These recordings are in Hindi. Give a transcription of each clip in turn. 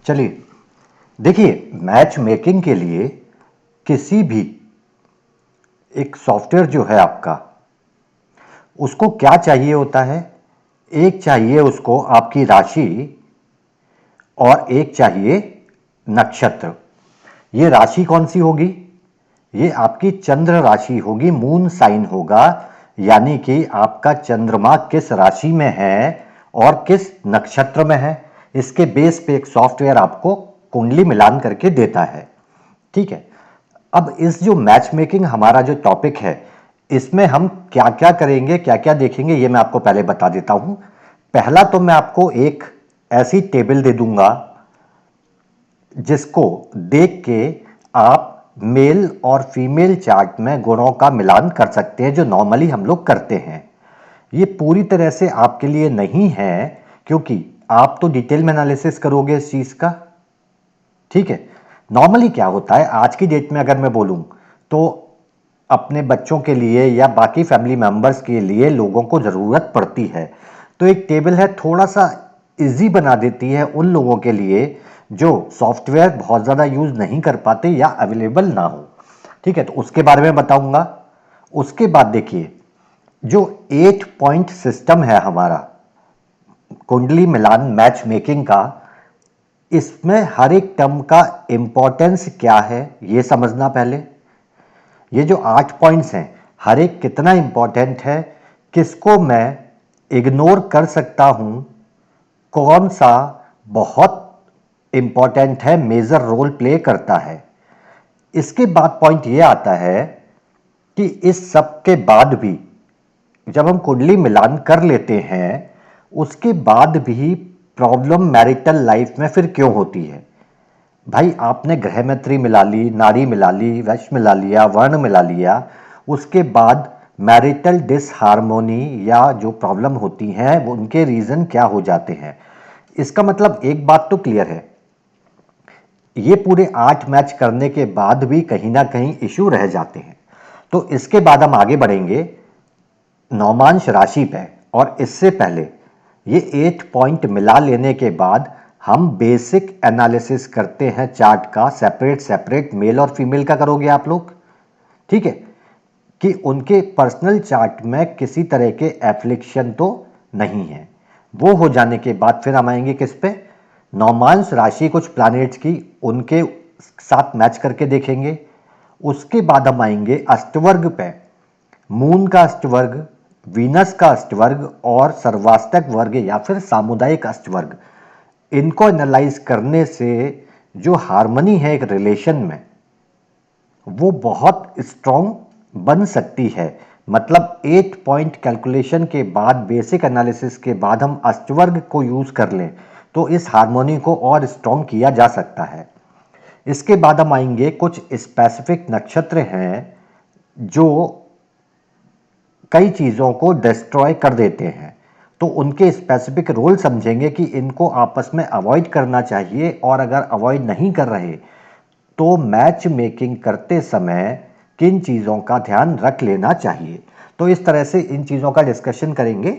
चलिए, देखिए, मैच मेकिंग के लिए किसी भी एक सॉफ्टवेयर जो है आपका, उसको क्या चाहिए होता है? एक चाहिए उसको आपकी राशि और एक चाहिए नक्षत्र। ये राशि कौन सी होगी? ये आपकी चंद्र राशि होगी, मून साइन होगा, यानी कि आपका चंद्रमा किस राशि में है और किस नक्षत्र में है। इसके बेस पे एक सॉफ्टवेयर आपको कुंडली मिलान करके देता है। ठीक है। अब इस जो मैच मेकिंग हमारा जो टॉपिक है, इसमें हम क्या क्या करेंगे, क्या क्या देखेंगे, ये मैं आपको पहले बता देता हूं। पहला तो मैं आपको एक ऐसी टेबल दे दूंगा जिसको देख के आप मेल और फीमेल चार्ट में गुणों का मिलान कर सकते हैं, जो नॉर्मली हम लोग करते हैं। ये पूरी तरह से आपके लिए नहीं है, क्योंकि आप तो डिटेल में एनालिसिस करोगे इस चीज का। ठीक है। नॉर्मली क्या होता है आज की डेट में, अगर मैं बोलूं तो अपने बच्चों के लिए या बाकी फैमिली मेंबर्स के लिए लोगों को ज़रूरत पड़ती है, तो एक टेबल है थोड़ा सा इजी बना देती है उन लोगों के लिए जो सॉफ्टवेयर बहुत ज़्यादा यूज़ नहीं कर पाते या अवेलेबल ना हो। ठीक है, तो उसके बारे में बताऊंगा। उसके बाद देखिए, जो 8 पॉइंट सिस्टम है हमारा कुंडली मिलान मैच मेकिंग का, इसमें हर एक टर्म का इंपॉर्टेंस क्या है ये समझना पहले। ये जो 8 पॉइंट्स हैं, हर एक कितना इंपॉर्टेंट है, किसको मैं इग्नोर कर सकता हूं, कौन सा बहुत इंपॉर्टेंट है, मेजर रोल प्ले करता है। इसके बाद पॉइंट ये आता है कि इस सब के बाद भी जब हम कुंडली मिलान कर लेते हैं, उसके बाद भी प्रॉब्लम मैरिटल लाइफ में फिर क्यों होती है? भाई, आपने ग्रह मैत्री मिला ली, नाड़ी मिला ली, वश मिला लिया, वर्ण मिला लिया, उसके बाद मैरिटल डिसहार्मोनी या जो प्रॉब्लम होती हैं वो उनके रीजन क्या हो जाते हैं। इसका मतलब एक बात तो क्लियर है, ये पूरे 8 मैच करने के बाद भी कहीं ना कहीं इश्यू रह जाते हैं। तो इसके बाद हम आगे बढ़ेंगे नौमांश राशि पे, और इससे पहले ये 8 पॉइंट मिला लेने के बाद हम बेसिक एनालिसिस करते हैं चार्ट का, सेपरेट सेपरेट मेल और फीमेल का करोगे आप लोग। ठीक है, कि उनके पर्सनल चार्ट में किसी तरह के एफ्लिक्शन तो नहीं है। वो हो जाने के बाद फिर हम आएंगे किस पे? नौमांश राशि कुछ प्लैनेट्स की, उनके साथ मैच करके देखेंगे। उसके बाद हम आएंगे अष्टवर्ग पे, मून का अष्टवर्ग, वीनस का अष्टवर्ग और सर्वाष्टक वर्ग या फिर सामुदायिक अष्टवर्ग। इनको एनालाइज करने से जो हार्मनी है एक रिलेशन में, वो बहुत स्ट्रॉन्ग बन सकती है। मतलब 8 पॉइंट कैलकुलेशन के बाद, बेसिक एनालिसिस के बाद हम अष्टवर्ग को यूज कर लें तो इस हार्मोनी को और स्ट्रॉन्ग किया जा सकता है। इसके बाद हम आएंगे कुछ स्पेसिफिक नक्षत्र हैं जो कई चीज़ों को डिस्ट्रॉय कर देते हैं, तो उनके स्पेसिफिक रोल समझेंगे कि इनको आपस में अवॉइड करना चाहिए, और अगर अवॉइड नहीं कर रहे तो मैच मेकिंग करते समय किन चीज़ों का ध्यान रख लेना चाहिए। तो इस तरह से इन चीज़ों का डिस्कशन करेंगे।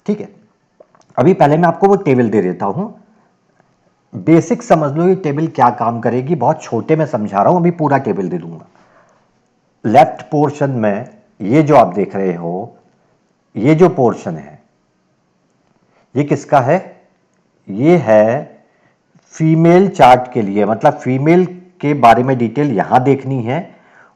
ठीक है, अभी पहले मैं आपको वो टेबल दे देता हूं, बेसिक समझ लो ये टेबल क्या काम करेगी। बहुत छोटे में समझा रहा हूं, अभी पूरा टेबल दे दूंगा। लेफ्ट पोर्शन में ये जो आप देख रहे हो, ये जो पोर्शन है ये किसका है? ये है फीमेल चार्ट के लिए, मतलब फीमेल के बारे में डिटेल यहां देखनी है,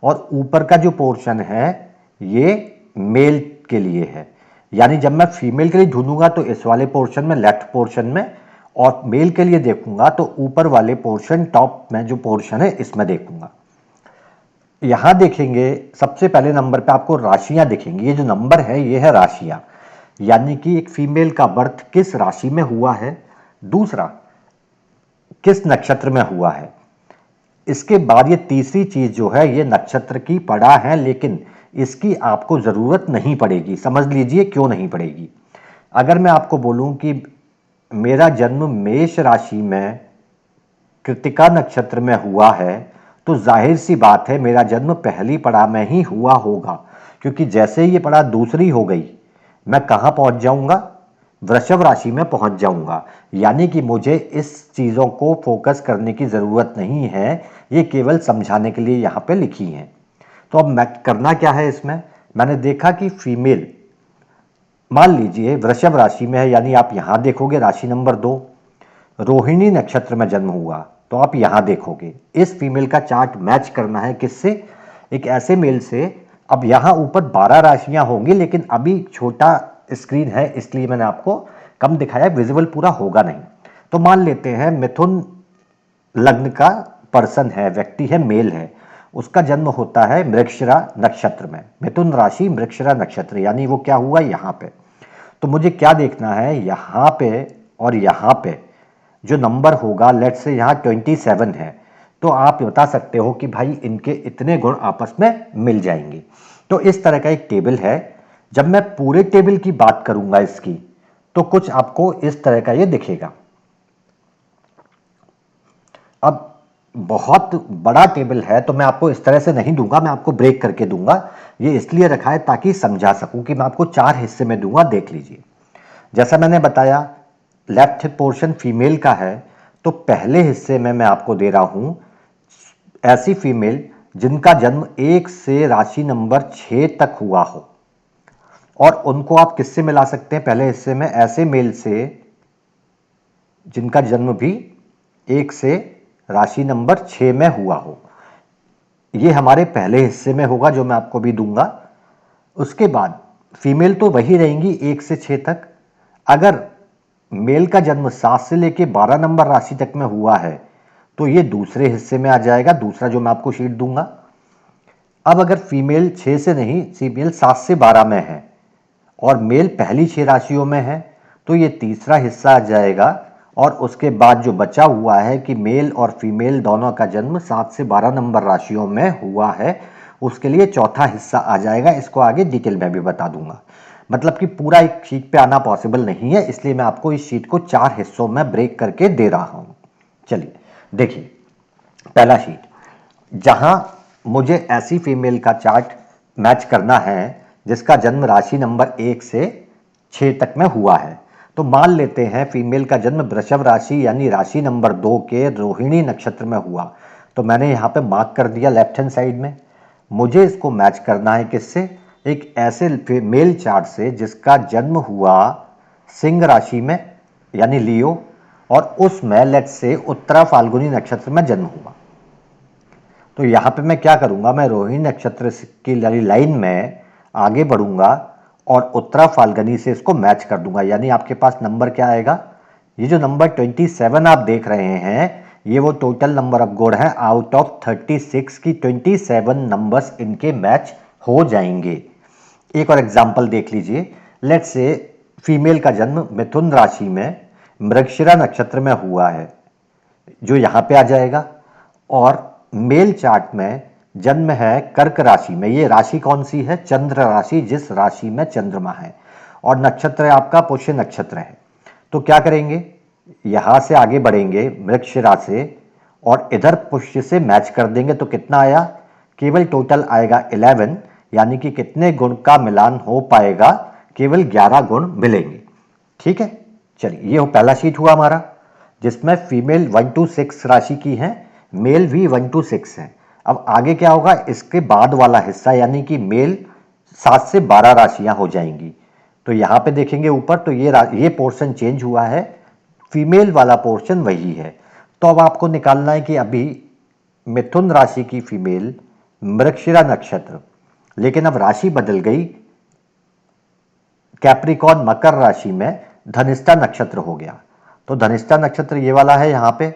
और ऊपर का जो पोर्शन है ये मेल के लिए है। यानी जब मैं फीमेल के लिए ढूंढूंगा तो इस वाले पोर्शन में, लेफ्ट पोर्शन में, और मेल के लिए देखूंगा तो ऊपर वाले पोर्शन, टॉप में जो पोर्शन है इसमें देखूंगा। यहां देखेंगे सबसे पहले नंबर पे आपको राशियां दिखेंगी। ये जो नंबर है ये है राशियां, यानी कि एक फीमेल का बर्थ किस राशि में हुआ है, दूसरा किस नक्षत्र में हुआ है। इसके बाद ये तीसरी चीज जो है ये नक्षत्र की पड़ा है, लेकिन इसकी आपको जरूरत नहीं पड़ेगी। समझ लीजिए क्यों नहीं पड़ेगी। अगर मैं आपको बोलूं कि मेरा जन्म मेष राशि में कृतिका नक्षत्र में हुआ है, तो जाहिर सी बात है मेरा जन्म पहली पड़ा में ही हुआ होगा, क्योंकि जैसे ही ये पड़ा दूसरी हो गई, मैं कहां पहुंच जाऊंगा? वृषभ राशि में पहुंच जाऊंगा। यानी कि मुझे इस चीज़ों को फोकस करने की ज़रूरत नहीं है, ये केवल समझाने के लिए यहाँ पे लिखी हैं। तो अब मैं करना क्या है इसमें, मैंने देखा कि फीमेल मान लीजिए वृषभ राशि में है, यानी आप यहाँ देखोगे राशि नंबर 2, रोहिणी नक्षत्र में जन्म हुआ, तो आप यहाँ देखोगे इस फीमेल का चार्ट मैच करना है किससे, एक ऐसे मेल से। अब यहाँ ऊपर 12 राशियाँ होंगी, लेकिन अभी छोटा स्क्रीन है इसलिए मैंने आपको कम दिखाया, विजिबल पूरा होगा नहीं। तो मान लेते हैं मिथुन लग्न का पर्सन है, व्यक्ति है, मेल है, उसका जन्म होता है मृगशिरा नक्षत्र में, मिथुन राशि मृगशिरा नक्षत्र, यानी वो क्या हुआ यहाँ पे। तो मुझे क्या देखना है, यहाँ पे और यहाँ पे जो नंबर होगा, लेट्स से यहाँ 27 है, तो आप बता सकते हो कि भाई इनके इतने गुण आपस में मिल जाएंगे। तो इस तरह का एक टेबल है। जब मैं पूरे टेबल की बात करूंगा इसकी, तो कुछ आपको इस तरह का ये दिखेगा। अब बहुत बड़ा टेबल है तो मैं आपको इस तरह से नहीं दूंगा, मैं आपको ब्रेक करके दूंगा। ये इसलिए रखा है ताकि समझा सकूं कि मैं आपको 4 हिस्से में दूंगा, देख लीजिए। जैसा मैंने बताया लेफ्ट पोर्शन फीमेल का है, तो पहले हिस्से में मैं आपको दे रहा हूं ऐसी फीमेल जिनका जन्म 1 से राशि नंबर 6 तक हुआ हो, और उनको आप किससे मिला सकते हैं, पहले हिस्से में ऐसे मेल से जिनका जन्म भी 1 से राशि नंबर 6 में हुआ हो। ये हमारे पहले हिस्से में होगा जो मैं आपको भी दूंगा। उसके बाद फीमेल तो वही रहेंगी 1 से 6 तक। अगर मेल का जन्म 7 से लेके 12 नंबर राशि तक में हुआ है तो ये दूसरे हिस्से में आ जाएगा, दूसरा जो मैं आपको शीट दूंगा। अब अगर फीमेल 6 से नहीं, फीमेल 7 से 12 में है और मेल पहली 6 राशियों में है, तो ये तीसरा हिस्सा आ जाएगा। और उसके बाद जो बचा हुआ है कि मेल और फीमेल दोनों का जन्म 7 से 12 नंबर राशियों में हुआ है, उसके लिए चौथा हिस्सा आ जाएगा। इसको आगे डिटेल में भी बता दूंगा। मतलब कि पूरा एक शीट पे आना पॉसिबल नहीं है, इसलिए मैं आपको इस शीट को 4 हिस्सों में ब्रेक करके दे रहा हूं। चलिए देखिए, पहला शीट, जहां मुझे ऐसी फीमेल का चार्ट मैच करना है जिसका जन्म राशि नंबर 1 से 6 तक में हुआ है। तो मान लेते हैं फीमेल का जन्म वृषभ राशि यानी राशि नंबर 2 के रोहिणी नक्षत्र में हुआ। तो मैंने यहाँ पे मार्क कर दिया लेफ्ट हैंड साइड में। मुझे इसको मैच करना है किससे, एक ऐसे मेल चार्ट से जिसका जन्म हुआ सिंह राशि में यानी लियो, और उसमें लेट्स से उत्तरा फाल्गुनी नक्षत्र में जन्म हुआ। तो यहाँ पे मैं क्या करूँगा, मैं रोहिणी नक्षत्र की लाइन में आगे बढ़ूँगा और उत्तरा फाल्गुनी से इसको मैच कर दूंगा। यानी आपके पास नंबर क्या आएगा, ये जो नंबर 27 आप देख रहे हैं, ये वो टोटल नंबर ऑफ गुण है। आउट ऑफ 36 की 27 नंबर्स इनके मैच हो जाएंगे। एक और एग्जाम्पल देख लीजिए। लेट्स से फीमेल का जन्म मिथुन राशि में मृगशिरा नक्षत्र में हुआ है, जो यहाँ पे आ जाएगा। और मेल चार्ट में जन्म है कर्क राशि में। ये राशि कौन सी है, चंद्र राशि, जिस राशि में चंद्रमा है, और नक्षत्र है आपका पुष्य नक्षत्र है। तो क्या करेंगे, यहां से आगे बढ़ेंगे मृगशिरा से और इधर पुष्य से मैच कर देंगे। तो कितना आया, केवल टोटल आएगा 11, यानी कि कितने गुण का मिलान हो पाएगा, केवल 11 गुण मिलेंगे। ठीक है, चलिए ये पहला शीट हुआ हमारा, जिसमें फीमेल 1 to 6 राशि की है, मेल भी 1 to 6 है। अब आगे क्या होगा, इसके बाद वाला हिस्सा यानी कि मेल 7 से 12 राशियां हो जाएंगी। तो यहां पे देखेंगे ऊपर, तो ये पोर्शन चेंज हुआ है, फीमेल वाला पोर्शन वही है। तो अब आपको निकालना है कि अभी मिथुन राशि की फीमेल मृगशिरा नक्षत्र, लेकिन अब राशि बदल गई, कैप्रिकॉर्न मकर राशि में धनिष्ठा नक्षत्र हो गया। तो धनिष्ठा नक्षत्र ये वाला है यहाँ पे,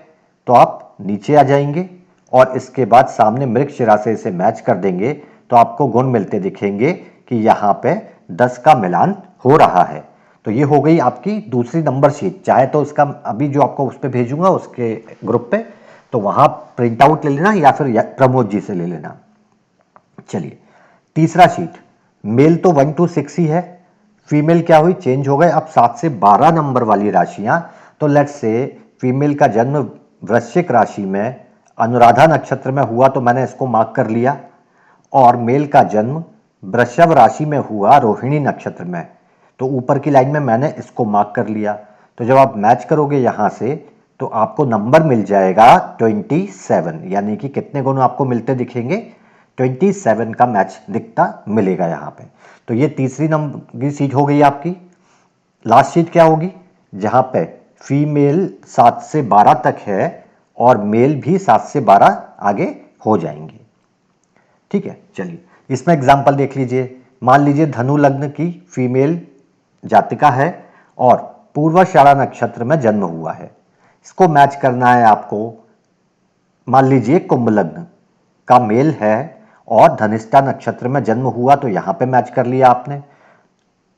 तो आप नीचे आ जाएंगे और इसके बाद सामने मृगशिरा से इसे मैच कर देंगे, तो आपको गुण मिलते दिखेंगे कि यहाँ पे 10 का मिलान हो रहा है। तो ये हो गई आपकी दूसरी नंबर शीट। चाहे तो इसका अभी जो आपको उस पर भेजूंगा उसके ग्रुप पे, तो वहां प्रिंट आउट ले लेना या फिर प्रमोद जी से ले लेना। चलिए तीसरा शीट, मेल तो 1 to 6 ही है, फीमेल क्या हुई, चेंज हो गए, अब 7 से 12 नंबर वाली राशियां। तो लेट्स से फीमेल का जन्म वृश्चिक राशि में अनुराधा नक्षत्र में हुआ, तो मैंने इसको मार्क कर लिया। और मेल का जन्म वृषभ राशि में हुआ रोहिणी नक्षत्र में, तो ऊपर की लाइन में मैंने इसको मार्क कर लिया। तो जब आप मैच करोगे यहाँ से तो आपको नंबर मिल जाएगा 27, यानी कि कितने गुण आपको मिलते दिखेंगे, 27 का मैच दिखता मिलेगा यहाँ पे। तो ये तीसरी नंबर की सीट हो गई आपकी। लास्ट सीट क्या होगी, जहाँ पे फीमेल 7 से 12 तक है और मेल भी 7 से 12 आगे हो जाएंगे। ठीक है, चलिए इसमें एग्जाम्पल देख लीजिए। मान लीजिए धनु लग्न की फीमेल जातिका है और पूर्वाषाढ़ा नक्षत्र में जन्म हुआ है। इसको मैच करना है आपको। मान लीजिए कुंभ लग्न का मेल है और धनिष्ठा नक्षत्र में जन्म हुआ, तो यहां पे मैच कर लिया आपने।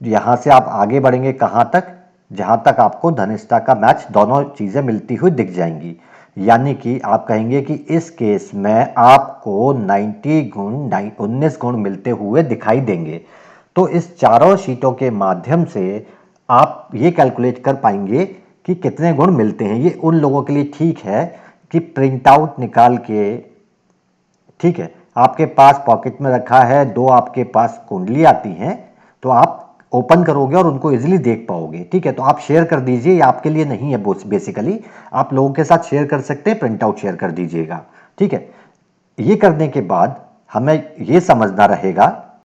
यहां से आप आगे बढ़ेंगे कहां तक, जहां तक आपको धनिष्ठा का मैच दोनों चीजें मिलती हुई दिख जाएंगी। यानी कि आप कहेंगे कि इस केस में आपको 90 गुण 19 गुण मिलते हुए दिखाई देंगे। तो इस चारों शीटों के माध्यम से आप ये कैलकुलेट कर पाएंगे कि कितने गुण मिलते हैं। ये उन लोगों के लिए ठीक है कि प्रिंट आउट निकाल के, ठीक है, आपके पास पॉकेट में रखा है, दो आपके पास कुंडली आती हैं, तो आप ओपन करोगे और उनको इजीली देख पाओगे। ठीक है, तो आप शेयर कर दीजिए, ये आपके लिए नहीं है बेसिकली, आप लोगों के साथ शेयर कर सकते हैं, प्रिंट आउट शेयर कर दीजिएगा। ठीक है, ये करने के बाद हमें ये समझना रहेगा